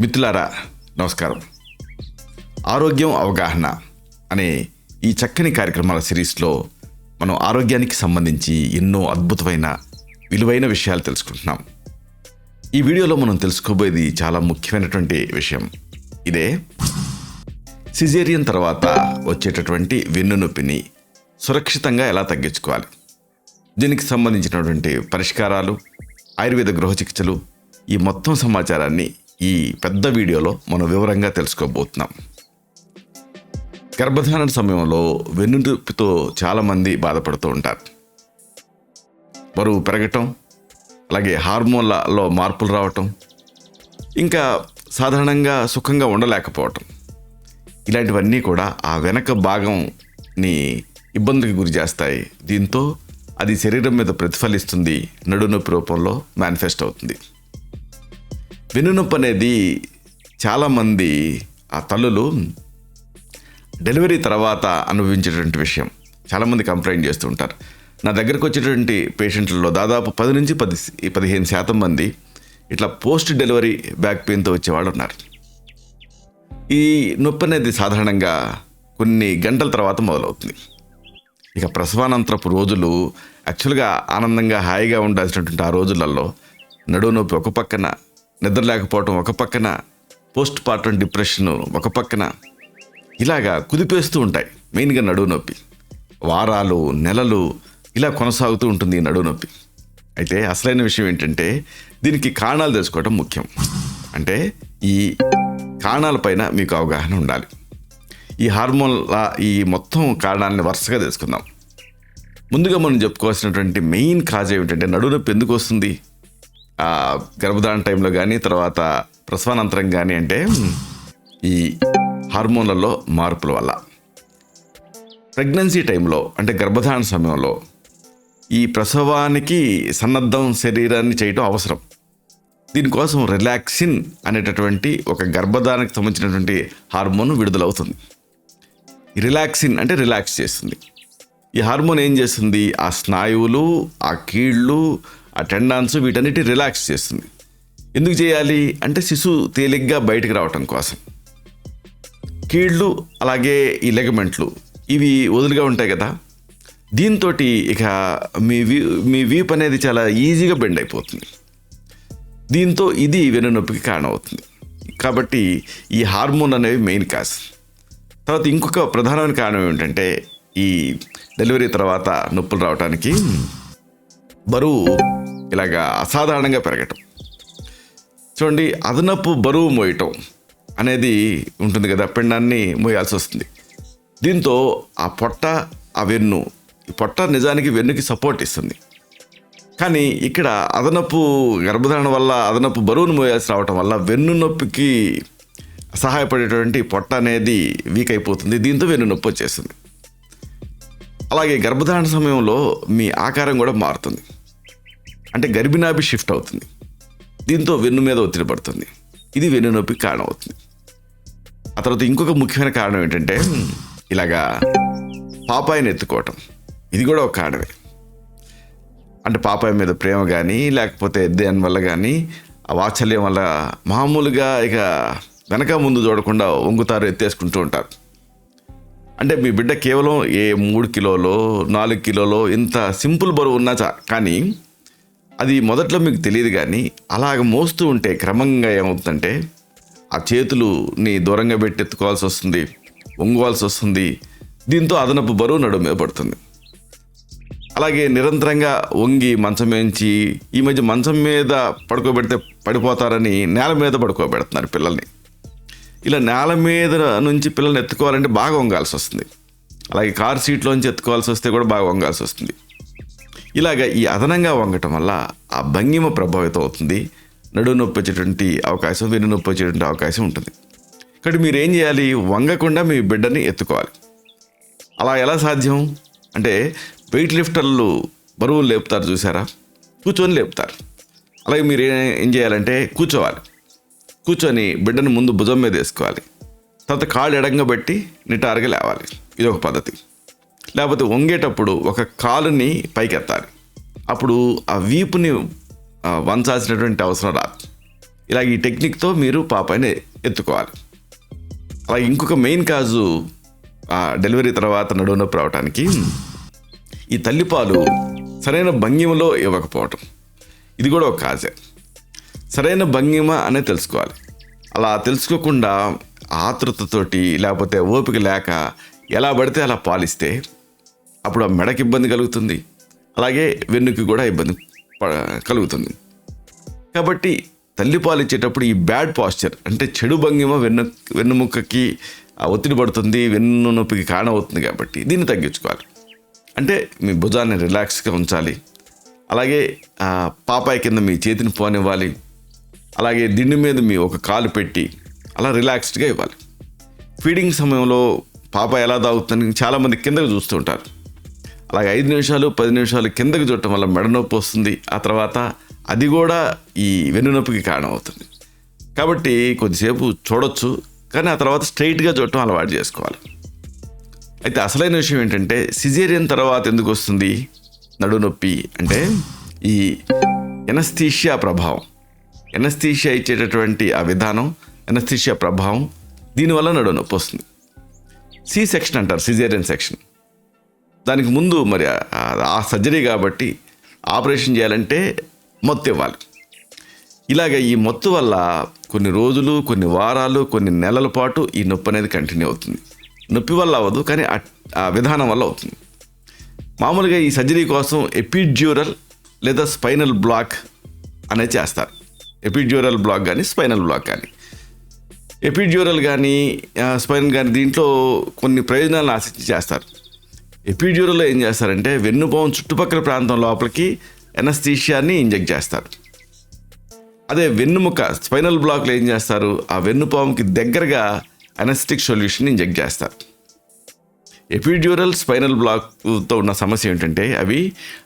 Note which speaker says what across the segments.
Speaker 1: మిత్రులారా నమస్కారం. ఆరోగ్యం అవగాహన అనే ఈ చక్కని కార్యక్రమాల సిరీస్లో మనం ఆరోగ్యానికి సంబంధించి ఎన్నో అద్భుతమైన విలువైన విషయాలు తెలుసుకుంటున్నాం. ఈ వీడియోలో మనం తెలుసుకోబోయేది చాలా ముఖ్యమైనటువంటి విషయం. ఇదే సిజేరియన్ తర్వాత వచ్చేటటువంటి వెన్ను నొప్పిని సురక్షితంగా ఎలా తగ్గించుకోవాలి, దీనికి సంబంధించినటువంటి పరిష్కారాలు, ఆయుర్వేద గృహ చికిత్సలు, ఈ మొత్తం సమాచారాన్ని ఈ పెద్ద వీడియోలో మనం వివరంగా తెలుసుకోబోతున్నాం. గర్భధారణ సమయంలో వెన్నునొప్పితో చాలామంది బాధపడుతూ ఉంటారు. బరువు పెరగటం, అలాగే హార్మోన్లలో మార్పులు రావటం, ఇంకా సాధారణంగా సుఖంగా ఉండలేకపోవటం, ఇలాంటివన్నీ కూడా ఆ వెనక భాగంని ఇబ్బందికి గురి చేస్తాయి. దీంతో అది శరీరం మీద ప్రతిఫలిస్తుంది, నడునొప్పి రూపంలో మేనిఫెస్ట్ అవుతుంది. వెన్నునొప్పి అనేది చాలామంది ఆ తల్లులు డెలివరీ తర్వాత అనుభవించేటువంటి విషయం. చాలామంది కంప్లైంట్ చేస్తూ ఉంటారు. నా దగ్గరకు వచ్చేటువంటి పేషెంట్లలో దాదాపు 10 నుంచి 15% మంది ఇట్లా పోస్ట్ డెలివరీ బ్యాక్ పెయిన్తో వచ్చేవాళ్ళు ఉన్నారు. ఈ నొప్పి అనేది సాధారణంగా కొన్ని గంటల తర్వాత మొదలవుతుంది. ఇక ప్రసవానంతరపు రోజులు యాక్చువల్గా ఆనందంగా హాయిగా ఉండాల్సినటువంటి ఆ రోజులలో నడుము నొప్పి ఒక పక్కన, నిద్ర లేకపోవటం ఒక పక్కన, పోస్ట్ పార్టం డిప్రెషన్ ఒక పక్కన, ఇలాగా కుదిపేస్తూ ఉంటాయి. మెయిన్గా నడుము నొప్పి వారాలు, నెలలు ఇలా కొనసాగుతూ ఉంటుంది ఈ నడుము నొప్పి. అయితే అసలైన విషయం ఏంటంటే దీనికి కారణాలు తెలుసుకోవడం ముఖ్యం. అంటే ఈ కారణాలపైన మీకు అవగాహన ఉండాలి. ఈ హార్మోన్ల ఈ మొత్తం కారణాలను వరుసగా తెలుసుకుందాం. ముందుగా మనం చెప్పుకోవాల్సినటువంటి మెయిన్ కాజ్ ఏమిటంటే నడుము నొప్పి ఎందుకు వస్తుంది గర్భధారణ టైంలో కానీ తర్వాత ప్రసవానంతరం కానీ అంటే ఈ హార్మోన్లలో మార్పుల వల్ల. ప్రెగ్నెన్సీ టైంలో అంటే గర్భధారణ సమయంలో ఈ ప్రసవానికి సన్నద్ధం శరీరాన్ని చేయటం అవసరం. దీనికోసం రిలాక్సిన్ అనేటటువంటి ఒక గర్భధారణకు సంబంధించినటువంటి హార్మోన్ విడుదలవుతుంది. ఈ రిలాక్సిన్ అంటే రిలాక్స్ చేస్తుంది. ఈ హార్మోన్ ఏం చేస్తుంది, ఆ స్నాయువులు, ఆ కీళ్ళు, ఆ టెండాన్స్ వీటన్నిటి రిలాక్స్ చేస్తుంది. ఎందుకు చేయాలి అంటే శిశువు తేలిగ్గా బయటకు రావటం కోసం. కీళ్ళు అలాగే ఈ లెగమెంట్లు ఇవి వదులుగా ఉంటాయి కదా, దీంతో ఇక మీ వీప్ అనేది చాలా ఈజీగా బెండ్ అయిపోతుంది. దీంతో ఇది వెన్నునొప్పికి కారణమవుతుంది. కాబట్టి ఈ హార్మోన్ అనేవి మెయిన్ కాజ్. తర్వాత ఇంకొక ప్రధానమైన కారణం ఏమిటంటే ఈ డెలివరీ తర్వాత నొప్పులు రావడానికి బరువు ఇలాగా అసాధారణంగా పెరగటం. చూడండి, అదనపు బరువు మోయటం అనేది ఉంటుంది కదా, పిండాన్ని మోయాల్సి వస్తుంది. దీంతో ఆ పొట్ట, ఆ వెన్ను, ఈ పొట్ట నిజానికి వెన్నుకి సపోర్ట్ ఇస్తుంది. కానీ ఇక్కడ అదనపు గర్భధారణ వల్ల అదనపు బరువును మోయాల్సి రావటం వల్ల వెన్ను నొప్పికి సహాయపడేటువంటి పొట్ట అనేది వీక్ అయిపోతుంది. దీంతో వెన్ను నొప్పి వచ్చేస్తుంది. అలాగే గర్భధారణ సమయంలో మీ ఆకారం కూడా మారుతుంది. అంటే గర్భిణాభి షిఫ్ట్ అవుతుంది. దీంతో వెన్ను మీద ఒత్తిడి పడుతుంది. ఇది వెన్ను నొప్పికి కారణం అవుతుంది. ఆ తర్వాత ఇంకొక ముఖ్యమైన కారణం ఏంటంటే ఇలాగా పాపాయిని ఎత్తుకోవటం. ఇది కూడా ఒక కారణమే. అంటే పాపాయి మీద ప్రేమ కానీ లేకపోతే దానివల్ల కానీ ఆ వాత్సల్యం వల్ల మామూలుగా ఇక వెనక ముందు చూడకుండా వంగుతారు, ఎత్తేసుకుంటూ ఉంటారు. అంటే మీ బిడ్డ కేవలం 3 కిలోలో 4 కిలోలో ఇంత సింపుల్ బరువు ఉన్నా కానీ అది మొదట్లో మీకు తెలియదు. కానీ అలాగ మోస్తూ ఉంటే క్రమంగా ఏమవుతుందంటే ఆ చేతులుని దూరంగా పెట్టి ఎత్తుకోవాల్సి వస్తుంది, వంగువాల్సి వస్తుంది. దీంతో అదనపు బరువు నడుము మీద పడుతుంది. అలాగే నిరంతరంగా వంగి మంచం వేయించి, ఈ మధ్య మంచం మీద పడుకోబెడితే పడిపోతారని నేల మీద పడుకోబెడుతున్నారు పిల్లల్ని. ఇలా నేల మీద నుంచి పిల్లల్ని ఎత్తుకోవాలంటే బాగా వంగాల్సి వస్తుంది. అలాగే కార్ సీట్లోంచి ఎత్తుకోవాల్సి వస్తే కూడా బాగా వంగాల్సి వస్తుంది. ఇలాగ ఈ అదనంగా వంగటం వల్ల ఆ భంగిమ ప్రభావితం అవుతుంది. నడుము నొప్పి వచ్చేటువంటి అవకాశం, వెన్ను నొప్పి వచ్చేటువంటి అవకాశం ఉంటుంది. ఇక్కడ మీరు ఏం చేయాలి, వంగకుండా మీ బిడ్డని ఎత్తుకోవాలి. అలా ఎలా సాధ్యం అంటే వెయిట్ లిఫ్టర్లు బరువులు లేపుతారు చూసారా, కూర్చొని లేపుతారు. అలాగే మీరు ఏం చేయాలంటే కూర్చోవాలి. కూర్చొని బిడ్డను ముందు భుజం మీద వేసుకోవాలి. తర్వాత కాళ్ళు ఎడంగా పెట్టి నిటారుగా లేవాలి. ఇది ఒక పద్ధతి. లేకపోతే వంగేటప్పుడు ఒక కాలుని పైకెత్తాలి. అప్పుడు ఆ వీపుని వంచాల్సినటువంటి అవసరం రాదు. ఇలాగ ఈ టెక్నిక్తో మీరు పాపాయిని ఎత్తుకోవాలి. అలాగే ఇంకొక మెయిన్ కాజు డెలివరీ తర్వాత నడుము నొప్పి రావడానికి ఈ తల్లిపాలు సరైన భంగిమలో ఇవ్వకపోవటం, ఇది కూడా ఒక కాజే. సరైన భంగిమ అనేది తెలుసుకోవాలి. అలా తెలుసుకోకుండా ఆతృతతోటి లేకపోతే ఓపిక లేక ఎలా పడితే అలా పాలిస్తే అప్పుడు ఆ మెడకి ఇబ్బంది కలుగుతుంది, అలాగే వెన్నుకి కూడా ఇబ్బంది కలుగుతుంది. కాబట్టి తల్లిపాలు ఇచ్చేటప్పుడు ఈ బ్యాడ్ పాస్చర్ అంటే చెడు భంగిమ వెన్నుముక్కకి ఒత్తిడి పడుతుంది, వెన్ను నొప్పికి కారణం అవుతుంది. కాబట్టి దీన్ని తగ్గించుకోవాలి. అంటే మీ భుజాన్ని రిలాక్స్గా ఉంచాలి. అలాగే పాపాయి కింద మీ చేతిని పోనివ్వాలి. అలాగే దిండు మీద మీ ఒక కాలు పెట్టి అలా రిలాక్స్డ్గా ఇవ్వాలి. ఫీడింగ్ సమయంలో పాప ఎలా తాగుతుందని చాలామంది కిందకు చూస్తూ ఉంటారు. అలాగే 5 నిమిషాలు 10 నిమిషాలు కిందకి చూడటం వల్ల మెడ నొప్పి వస్తుంది. ఆ తర్వాత అది కూడా ఈ వెన్ను నొప్పికి కారణం అవుతుంది. కాబట్టి కొద్దిసేపు చూడొచ్చు, కానీ ఆ తర్వాత స్ట్రైట్గా చూడటం అలవాటు చేసుకోవాలి. అయితే అసలైన విషయం ఏంటంటే సిజేరియన్ తర్వాత ఎందుకు వస్తుంది నడుము నొప్పి అంటే ఈ ఎనస్థీషియా ప్రభావం, ఎనస్థీషియా ఇచ్చేటటువంటి ఆ విధానం, ఎనస్థీషియా ప్రభావం, దీనివల్ల నడుము నొప్పి వస్తుంది. సి సెక్షన్ అంటారు, సిజేరియన్ సెక్షన్. దానికి ముందు మరి ఆ సర్జరీ కాబట్టి ఆపరేషన్ చేయాలంటే మత్తు ఇవ్వాలి. ఇలాగ ఈ మత్తు వల్ల కొన్ని రోజులు, కొన్ని వారాలు, కొన్ని నెలల పాటు ఈ నొప్పి అనేది కంటిన్యూ అవుతుంది. నొప్పి వల్ల అవ్వదు, కానీ ఆ విధానం వల్ల అవుతుంది. మామూలుగా ఈ సర్జరీ కోసం ఎపిడ్యూరల్ లేదా స్పైనల్ బ్లాక్ అనేది చేస్తారు. ఎపిడ్యూరల్ బ్లాక్ కానీ స్పైనల్ బ్లాక్ కానీ, ఎపిడ్యూరల్ కానీ స్పైనల్ కానీ దీంట్లో కొన్ని ప్రయోజనాలను ఆశించి చేస్తారు. ఎపిడ్యూరల్లో ఏం చేస్తారంటే వెన్నుపాము చుట్టుపక్కల ప్రాంతం లోపలికి ఎనస్థీషియాని ఇంజెక్ట్ చేస్తారు. అదే వెన్నుముక స్పైనల్ బ్లాక్లో ఏం చేస్తారు, ఆ వెన్నుపాముకి దగ్గరగా అనెస్థెటిక్ సొల్యూషన్ ఇంజెక్ట్ చేస్తారు. ఎపిడ్యూరల్ స్పైనల్ బ్లాక్తో ఉన్న సమస్య ఏంటంటే అవి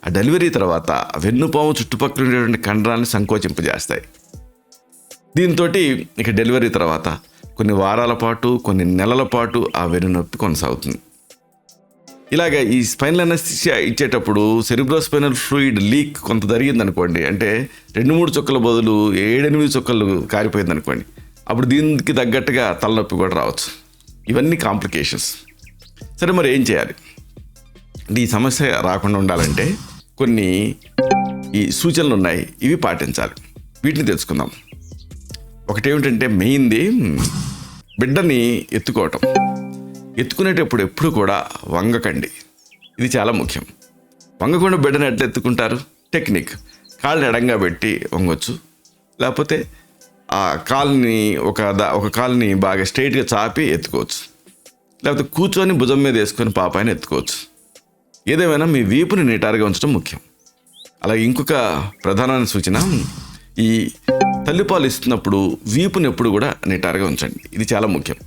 Speaker 1: ఆ డెలివరీ తర్వాత వెన్నుపాము చుట్టుపక్కల ఉండేటువంటి కండరాన్ని సంకోచింపజేస్తాయి. దీంతో ఇక డెలివరీ తర్వాత కొన్ని వారాల పాటు, కొన్ని నెలల పాటు ఆ వెన్ను నొప్పి కొనసాగుతుంది. ఇలాగ ఈ స్పైనల్ అనెస్థీషియా ఇచ్చేటప్పుడు సెరిబ్రోస్పైనల్ ఫ్లూయిడ్ లీక్ కొంత జరిగిందనుకోండి, అంటే 2-3 చుక్కల బదులు 7-8 చుక్కలు కారిపోయిందనుకోండి, అప్పుడు దీనికి తగ్గట్టుగా తలనొప్పి కూడా రావచ్చు. ఇవన్నీ కాంప్లికేషన్స్. సరే, మరి ఏం చేయాలి అంటే ఈ సమస్య రాకుండా ఉండాలంటే కొన్ని ఈ సూచనలు ఉన్నాయి, ఇవి పాటించాలి. వీటిని తెలుసుకుందాం. ఒకటేమిటంటే మెయిన్ది బిడ్డని ఎత్తుకోవటం. ఎత్తుకునేటప్పుడు ఎప్పుడు కూడా వంగకండి, ఇది చాలా ముఖ్యం. వంగకుండా బిడ్డని ఎట్లా ఎత్తుకుంటారు? టెక్నిక్, కాళ్ళని ఎడంగా పెట్టి వంగొచ్చు, లేకపోతే ఆ కాలుని ఒక కాలుని బాగా స్ట్రైట్గా చాపి ఎత్తుకోవచ్చు, లేకపోతే కూర్చొని భుజం మీద వేసుకొని పాపాయిని ఎత్తుకోవచ్చు. ఏదేమైనా మీ వీపుని నిటారుగా ఉంచడం ముఖ్యం. అలాగే ఇంకొక ప్రధానమైన సూచన, ఈ తల్లిపాలు ఇస్తున్నప్పుడు వీపుని ఎప్పుడు కూడా నిటారుగా ఉంచండి, ఇది చాలా ముఖ్యం.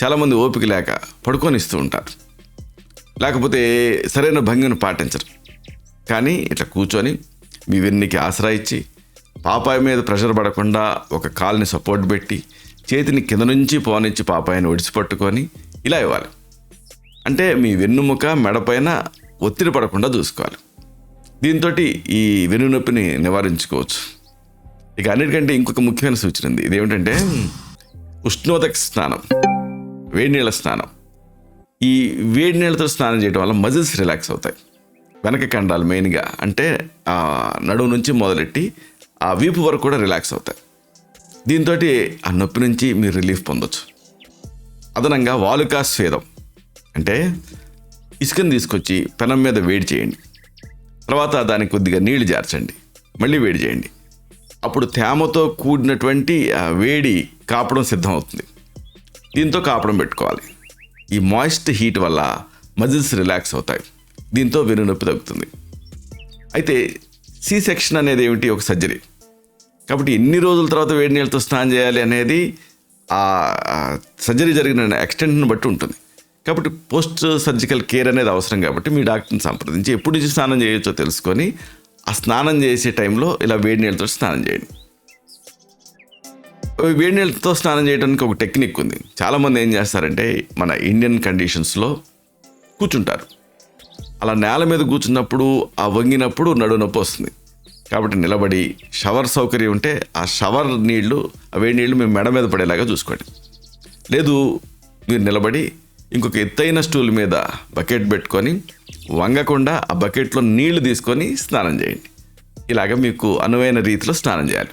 Speaker 1: చాలామంది ఓపిక లేక పడుకొని ఇస్తూ ఉంటారు, లేకపోతే సరైన భంగిని పాటించరు. కానీ ఇట్లా కూర్చొని మీ వెన్నికి ఆసరా ఇచ్చి పాపాయి మీద ప్రెషర్ పడకుండా ఒక కాలుని సపోర్ట్ పెట్టి చేతిని కింద నుంచి పోనిచ్చి పాపాయిని ఒడిసిపట్టుకొని ఇలా ఇవ్వాలి. అంటే మీ వెన్నుముక మెడపైన ఒత్తిడి పడకుండా చూసుకోవాలి. దీంతో ఈ వెన్ను నొప్పిని నివారించుకోవచ్చు. ఇక అన్నిటికంటే ఇంకొక ముఖ్యమైన సూచన ఉంది, ఇదేమిటంటే ఉష్ణోదక స్నానం, వేడి నీళ్ళ స్నానం. ఈ వేడి నీళ్ళతో స్నానం చేయడం వల్ల మజిల్స్ రిలాక్స్ అవుతాయి. వెనక కండాలు మెయిన్గా, అంటే ఆ నడుము నుంచి మొదలెట్టి ఆ వీపు వరకు కూడా రిలాక్స్ అవుతాయి. దీంతో ఆ నొప్పి నుంచి మీరు రిలీఫ్ పొందొచ్చు. అదనంగా వాలుకా స్వేదం అంటే ఇసుకని తీసుకొచ్చి పెనం మీద వేడి చేయండి, తర్వాత దానికి కొద్దిగా నీళ్లు జార్చండి, మళ్ళీ వేడి చేయండి. అప్పుడు తేమతో కూడినటువంటి వేడి కాపడం సిద్ధమవుతుంది. దీంతో కాపడం పెట్టుకోవాలి. ఈ మాయిస్ట్ హీట్ వల్ల మజిల్స్ రిలాక్స్ అవుతాయి, దీంతో వెన్ను నొప్పి తగ్గుతుంది. అయితే సి సెక్షన్ అనేది ఏమిటి? ఒక సర్జరీ. కాబట్టి ఎన్ని రోజుల తర్వాత వేడి నీళ్ళతో స్నానం చేయాలి అనేది ఆ సర్జరీ జరిగిన ఎక్స్టెంట్ని బట్టి ఉంటుంది. కాబట్టి పోస్ట్ సర్జికల్ కేర్ అనేది అవసరం. కాబట్టి మీ డాక్టర్ని సంప్రదించి ఎప్పుడు నుంచి స్నానం చేయొచ్చో తెలుసుకొని ఆ స్నానం చేసే టైంలో ఇలా వేడి నీళ్ళతో స్నానం చేయండి. వేడి నీళ్ళతో స్నానం చేయడానికి ఒక టెక్నిక్ ఉంది. చాలామంది ఏం చేస్తారంటే మన ఇండియన్ కండిషన్స్లో కూర్చుంటారు. అలా నేల మీద కూర్చున్నప్పుడు ఆ వంగినప్పుడు నడుము నొప్పి వస్తుంది. కాబట్టి నిలబడి షవర్ సౌకర్యం ఉంటే ఆ షవర్ నీళ్లు, ఆ వేడి నీళ్లు మీ మెడ మీద పడేలాగా చూసుకోండి. లేదు మీరు నిలబడి ఇంకొక ఎత్తైన స్టూల్ మీద బకెట్ పెట్టుకొని వంగకుండా ఆ బకెట్లో నీళ్లు తీసుకొని స్నానం చేయండి. ఇలాగ మీకు అనువైన రీతిలో స్నానం చేయాలి.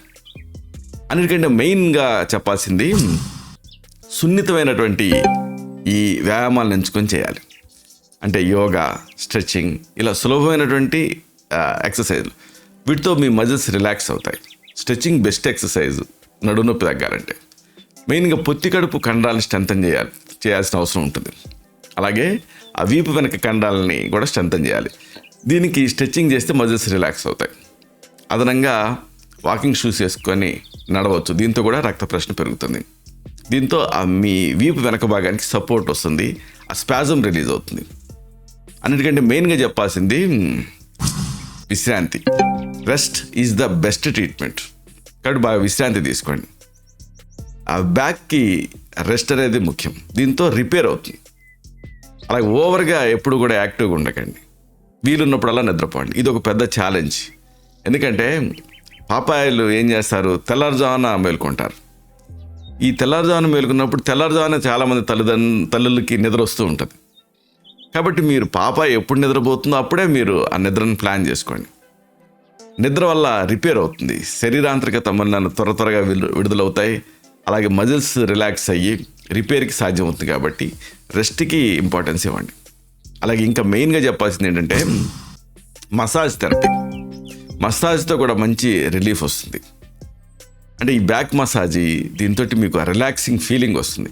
Speaker 1: అన్నిటికంటే మెయిన్గా చెప్పాల్సింది సున్నితమైనటువంటి ఈ వ్యాయామాలను ఎంచుకొని చేయాలి. అంటే యోగా, స్ట్రెచ్చింగ్, ఇలా సులభమైనటువంటి ఎక్సర్సైజ్లు. వీటితో మీ మజిల్స్ రిలాక్స్ అవుతాయి. స్ట్రెచ్చింగ్ బెస్ట్ ఎక్సర్సైజ్ నడుము నొప్పి తగ్గాలంటే. మెయిన్గా పొత్తి కడుపు కండరాలను స్ట్రెంథన్ చేయాల్సిన అవసరం ఉంటుంది. అలాగే ఆ వీపు వెనక కండరాలని కూడా స్ట్రెంథన్ చేయాలి. దీనికి స్ట్రెచ్చింగ్ చేస్తే మజిల్స్ రిలాక్స్ అవుతాయి. అదనంగా వాకింగ్ షూస్ వేసుకొని నడవచ్చు. దీంతో కూడా రక్త ప్రసరణ పెరుగుతుంది. దీంతో మీ వీపు వెనక భాగానికి సపోర్ట్ వస్తుంది, ఆ స్పాజం రిలీజ్ అవుతుంది. అన్నిటికంటే మెయిన్గా చెప్పాల్సింది విశ్రాంతి. Rest is the best treatment. కాబట్టి బాగా విశ్రాంతి తీసుకోండి. ఆ బ్యాక్కి రెస్ట్ అనేది ముఖ్యం. దీంతో రిపేర్ అవుతుంది. అలాగే ఓవర్గా ఎప్పుడు కూడా యాక్టివ్గా ఉండకండి. వీలున్నప్పుడల్లా నిద్రపోండి. ఇది ఒక పెద్ద ఛాలెంజ్. ఎందుకంటే పాపాయిలు ఏం చేస్తారు, తెల్లారుజామున మేలుకుంటారు. ఈ తెల్లారుజామున మేలుకున్నప్పుడు తెల్లారుజామున చాలామంది తల్లులకి నిద్ర వస్తూ ఉంటుంది. కాబట్టి మీరు పాపాయి ఎప్పుడు నిద్రపోతుందో అప్పుడే మీరు ఆ నిద్రను ప్లాన్ చేసుకోండి. నిద్ర వల్ల రిపేర్ అవుతుంది. శరీరాంతరిక తమన్నాను త్వరగా విడుదలవుతాయి. అలాగే మజిల్స్ రిలాక్స్ అయ్యి రిపేర్కి సాధ్యం అవుతుంది. కాబట్టి రెస్ట్కి ఇంపార్టెన్స్ ఇవ్వండి. అలాగే ఇంకా మెయిన్గా చెప్పాల్సింది ఏంటంటే మసాజ్ థెరపీ. మసాజ్తో కూడా మంచి రిలీఫ్ వస్తుంది. అంటే ఈ బ్యాక్ మసాజ్, దీంతో మీకు రిలాక్సింగ్ ఫీలింగ్ వస్తుంది.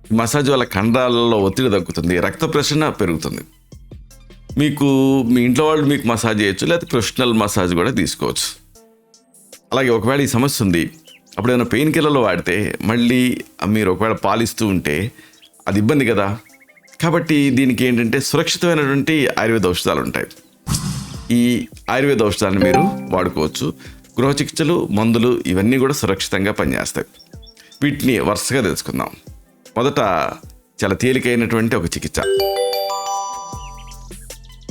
Speaker 1: ఈ మసాజ్ వల్ల కండరాలలో ఒత్తిడి తగ్గుతుంది, రక్త ప్రసరణ పెరుగుతుంది. మీకు మీ ఇంట్లో వాళ్ళు మీకు మసాజ్ చేయొచ్చు, లేకపోతే ప్రొఫెషనల్ మసాజ్ కూడా తీసుకోవచ్చు. అలాగే ఒకవేళ ఈ సమస్య ఉంది, అప్పుడు ఏదైనా పెయిన్ కిల్లర్లు వాడితే మళ్ళీ మీరు ఒకవేళ పాలిస్తూ ఉంటే అది ఇబ్బంది కదా. కాబట్టి దీనికి ఏంటంటే సురక్షితమైనటువంటి ఆయుర్వేద ఔషధాలు ఉంటాయి. ఈ ఆయుర్వేద ఔషధాలను మీరు వాడుకోవచ్చు. గృహ చికిత్సలు, మందులు ఇవన్నీ కూడా సురక్షితంగా పనిచేస్తాయి. వీటిని వరుసగా తెలుసుకుందాం. మొదట చాలా తేలికైనటువంటి ఒక చికిత్స.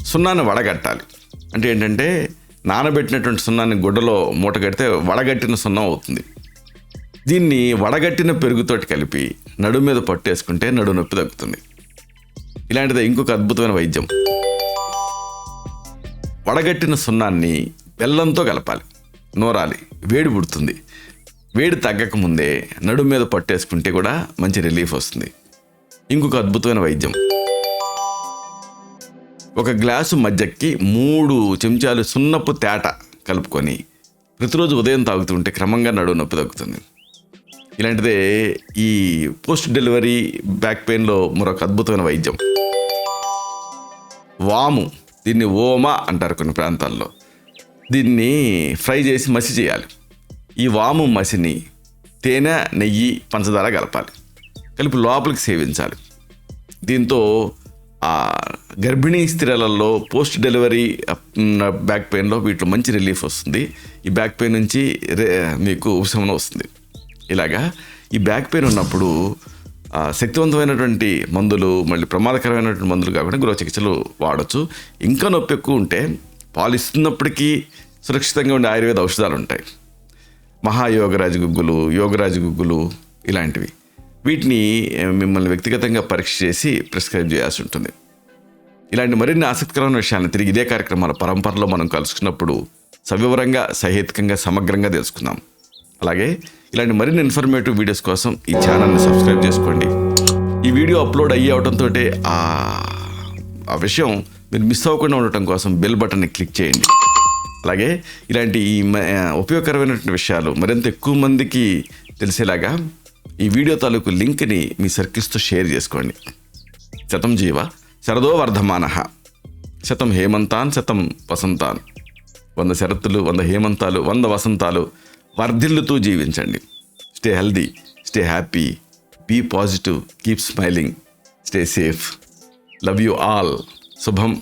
Speaker 1: సున్నాన్ని వడగట్టాలి. అంటే ఏంటంటే నానబెట్టినటువంటి సున్నాన్ని గుడ్డలో మూట కడితే వడగట్టిన సున్నం అవుతుంది. దీన్ని వడగట్టిన పెరుగుతోటి కలిపి నడుము మీద పట్టేసుకుంటే నడుము నొప్పి తగ్గుతుంది. ఇలాంటిదే ఇంకొక అద్భుతమైన వైద్యం. వడగట్టిన సున్నాన్ని బెల్లంతో కలపాలి, నూరాలి, వేడి పుడుతుంది. వేడి తగ్గకముందే నడుము మీద పట్టేసుకుంటే కూడా మంచి రిలీఫ్ వస్తుంది. ఇంకొక అద్భుతమైన వైద్యం. ఒక గ్లాసు మజ్జిగకి 3 చెంచాలు సున్నపు తేట కలుపుకొని ప్రతిరోజు ఉదయం తాగుతుంటే క్రమంగా నడుము నొప్పి తగ్గుతుంది. ఇలాంటిదే ఈ పోస్ట్ డెలివరీ బ్యాక్ పెయిన్లో మరొక అద్భుతమైన వైద్యం. వాము, దీన్ని ఓమా అంటారు కొన్ని ప్రాంతాల్లో. దీన్ని ఫ్రై చేసి మసి చేయాలి. ఈ వాము మసిని తేనె, నెయ్యి, పంచదార కలపాలి. కలిపి లోపలికి సేవించాలి. దీంతో ఆ గర్భిణీ స్త్రీలలో పోస్ట్ డెలివరీ బ్యాక్ పెయిన్లో వీటిలో మంచి రిలీఫ్ వస్తుంది. ఈ బ్యాక్ పెయిన్ నుంచి మీకు ఉపశమనం వస్తుంది. ఇలాగా ఈ బ్యాక్ పెయిన్ ఉన్నప్పుడు శక్తివంతమైనటువంటి మందులు, మళ్ళీ ప్రమాదకరమైనటువంటి మందులు కాకుండా గృహ చికిత్సలు వాడచ్చు. ఇంకా నొప్పి ఎక్కువ ఉంటే పాలిస్తున్నప్పటికీ సురక్షితంగా ఉండే ఆయుర్వేద ఔషధాలు ఉంటాయి. మహాయోగరాజు గుగ్గులు, యోగరాజు గుగ్గులు ఇలాంటివి. వీటిని మిమ్మల్ని వ్యక్తిగతంగా పరీక్ష చేసి ప్రిస్క్రైబ్ చేయాల్సి ఉంటుంది. ఇలాంటి మరిన్ని ఆసక్తికరమైన విషయాలను తిరిగి ఇదే కార్యక్రమాల పరంపరలో మనం కలుసుకున్నప్పుడు సవివరంగా, సహేతుకంగా, సమగ్రంగా తెలుసుకుందాం. అలాగే ఇలాంటి మరిన్ని ఇన్ఫర్మేటివ్ వీడియోస్ కోసం ఈ ఛానల్ని సబ్స్క్రైబ్ చేసుకోండి. ఈ వీడియో అప్లోడ్ అవడంతో ఆ విషయం మీరు మిస్ అవ్వకుండా ఉండటం కోసం బెల్ బటన్ని క్లిక్ చేయండి. అలాగే ఇలాంటి ఈ ఉపయోగకరమైనటువంటి విషయాలు మరింత ఎక్కువ మందికి తెలిసేలాగా ఈ వీడియో తాలూకు లింక్ని మీ సర్కిల్స్తో షేర్ చేసుకోండి. శతం జీవ శరదో వర్ధమానః, శతం హేమంతాన్ శతం వసంతాన్. 100 శరత్తులు, 100 హేమంతాలు, 100 వసంతాలు వర్ధిల్లుతూ జీవించండి. Stay healthy, stay happy, be positive, keep smiling, stay safe. Love you all. శుభం.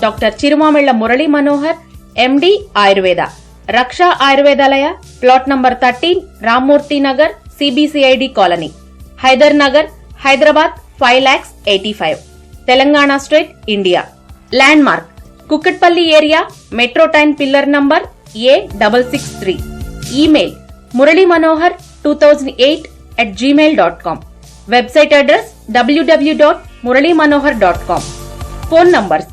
Speaker 2: Doctor Chirumamilla Murali Manohar, MD Ayurveda, Raksha Ayurvedalaya, plot number 13, Rammurthy Nagar, CBCID colony, Hydernagar, Hyderabad 5,85,000. Telangana State, India. Landmark Kukatpally area, Metro Train Pillar number A663. Email Murali Manohar 2008@gmail.com. Website address www.muralimanohar.com. Phone numbers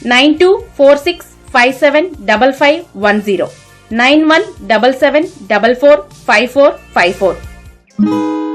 Speaker 2: 9246575510, 9177445454.